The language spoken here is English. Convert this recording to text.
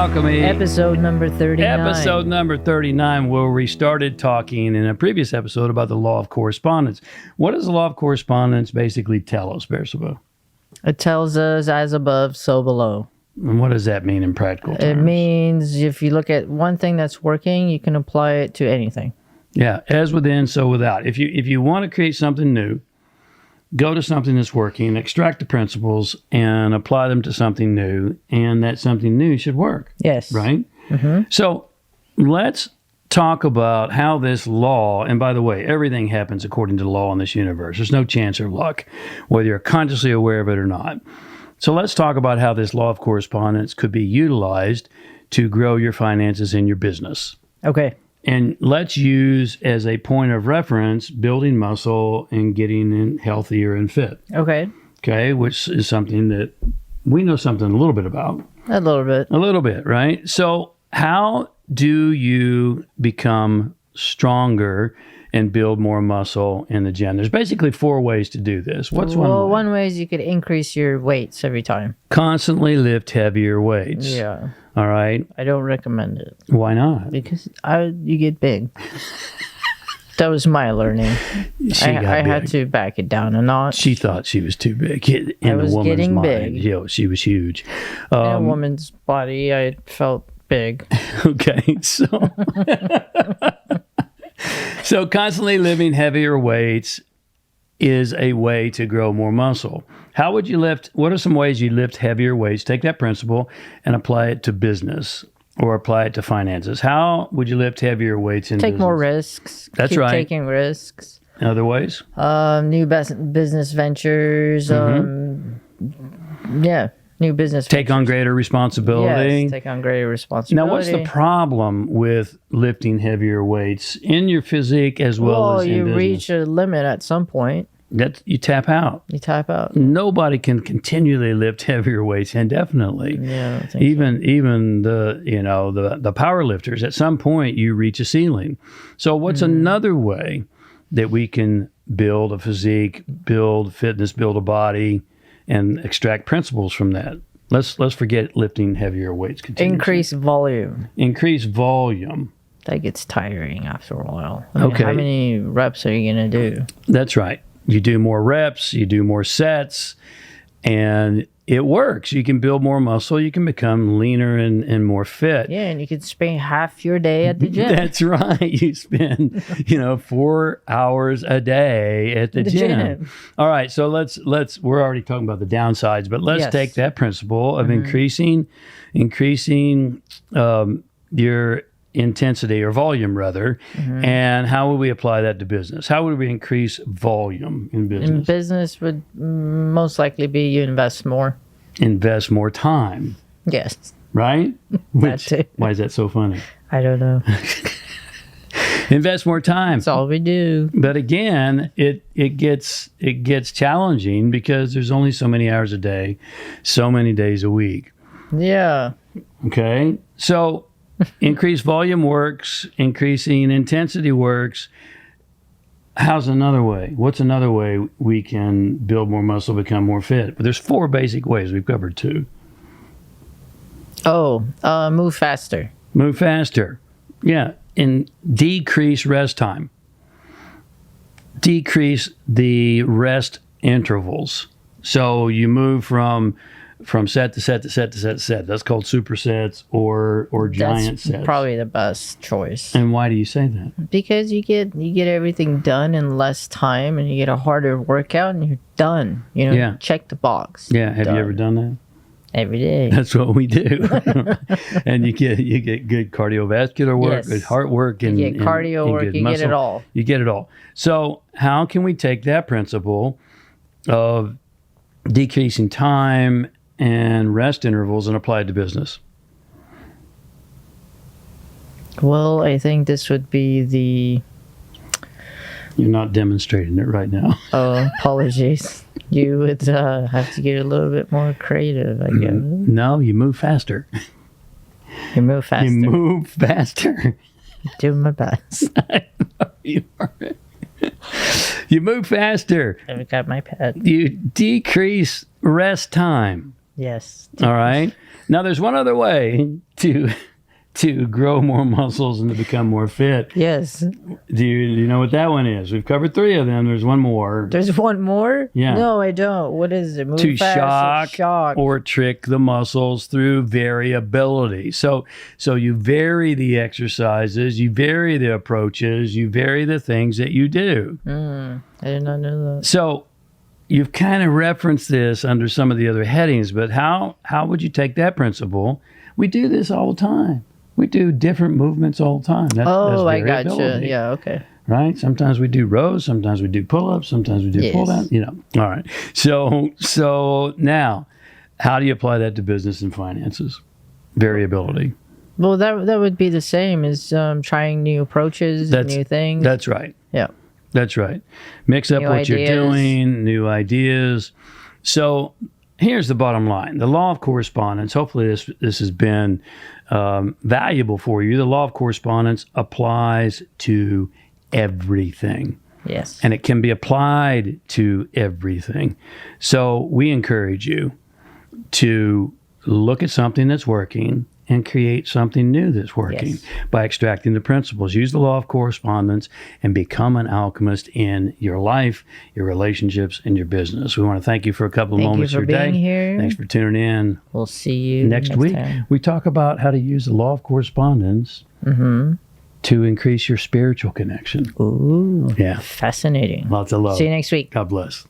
Alchemy. Episode number 39. Episode number 39, where we started talking in a previous episode about the Law of Correspondence. What does the Law of Correspondence basically tell us, Bersabeh? It tells us as above, so below. And what does that mean in practical terms? It means if you look at one thing that's working, you can apply it to anything. Yeah, as within, so without. If you want to create something new, go to something that's working, extract the principles, and apply them to something new, and that something new should work. Yes. Right? Mm-hmm. So let's talk about how this law, and by the way, everything happens according to the law in this universe. There's no chance or luck, whether you're consciously aware of it or not. So let's talk about how this law of correspondence could be utilized to grow your finances in your business. Okay. And let's use as a point of reference building muscle and getting healthier and fit. Okay. Okay, which is something that we know something a little bit about. A little bit. A little bit, right? So how do you become stronger and build more muscle in the gym? There's basically 4 ways to do this. What's one way? One way is you could increase your weights every time. Constantly lift heavier weights. Yeah. All right. I don't recommend it. Why not? Because you get big. That was my learning. I had to back it down a notch. She thought she was too big. In I was the woman's getting mind. big. Yeah, she was huge. In a woman's body, I felt big. Okay, so constantly lifting heavier weights is a way to grow more muscle. How would you lift? What are some ways you lift heavier weights? Take that principle and apply it to business or apply it to finances. How would you lift heavier weights in business? Take more risks. That's Keep right. Taking risks. Other ways? New business ventures. New business Take ventures. on greater responsibility. Yes, take on greater responsibility. Now, what's the problem with lifting heavier weights in your physique as well as in you business? reach a limit at some point. That you tap out. You tap out. Nobody can continually lift heavier weights indefinitely. Yeah, I don't think even the power lifters, at some point you reach a ceiling. So what's another way that we can build a physique, build fitness, build a body, and extract principles from that? Let's forget lifting heavier weights continuously. Increase volume. Increase volume. That gets tiring after a while. I mean, Okay. How many reps are you going to do? That's right. You do more reps, you do more sets, and it works. You can build more muscle. You can become leaner and more fit. Yeah, and you could spend half your day at the gym. That's right. You spend, 4 hours a day at the gym. All right. So let's we're already talking about the downsides, but let's take that principle of increasing your intensity or volume rather. And how would we apply that to business? How would we increase volume in business? In business would most likely be you invest more. Invest more time. Yes. Right? Too. Why is that so funny? I don't know. Invest more time. That's all we do. But again, it gets challenging because there's only so many hours a day, so many days a week. Yeah. Okay? So increased volume works, increasing intensity works. How's another way? What's another way we can build more muscle, become more fit? But there's 4 basic ways. We've covered 2. Move faster. Move faster. Yeah. And decrease rest time. Decrease the rest intervals. So you move from set to set to set to set to set. That's called supersets or giant sets. That's probably the best choice. And why do you say that? Because you get everything done in less time, and you get a harder workout, and you're done. Check the box. Yeah. Have you ever done that? Every day. That's what we do. And you get good cardiovascular work, good heart work, and you get cardio work. You get it all. You get it all. So how can we take that principle of decreasing time and rest intervals and apply it to business? Well, I think this would be the... You're not demonstrating it right now. Oh, apologies. You would have to get a little bit more creative, I guess. No, you move faster. You move faster. You move faster. Do my best. I know you are. You move faster. I've got my pet. You decrease rest time. Yes. All right. Now, there's one other way to grow more muscles and to become more fit. Yes. Do you know what that one is? We've covered 3 of them. There's one more. There's one more? Yeah. No, I don't. What is it? Move To fast, shock or trick the muscles through variability. So you vary the exercises, you vary the approaches, you vary the things that you do. I did not know that. So you've kind of referenced this under some of the other headings, but how would you take that principle? We do this all the time. We do different movements all the time. That's I gotcha. variability. Yeah, okay. Right? Sometimes we do rows, sometimes we do pull-ups, sometimes we do pull-downs, All right. So now, how do you apply that to business and finances? Variability. Well, that would be the same as trying new approaches, new things. That's right. Yeah. That's right. Mix up what you're doing, new ideas. So here's the bottom line. The law of correspondence, hopefully this has been valuable for you. The law of correspondence applies to everything. Yes. And it can be applied to everything. So we encourage you to look at something that's working and create something new that's working by extracting the principles. Use the law of correspondence and become an alchemist in your life, your relationships, and your business. We want to thank you for a couple of moments of your day. Thank you for being here. Thanks for tuning in. We'll see you next week. time. We talk about how to use the law of correspondence to increase your spiritual connection. Ooh. Yeah. Fascinating. Lots of love. See you next week. God bless.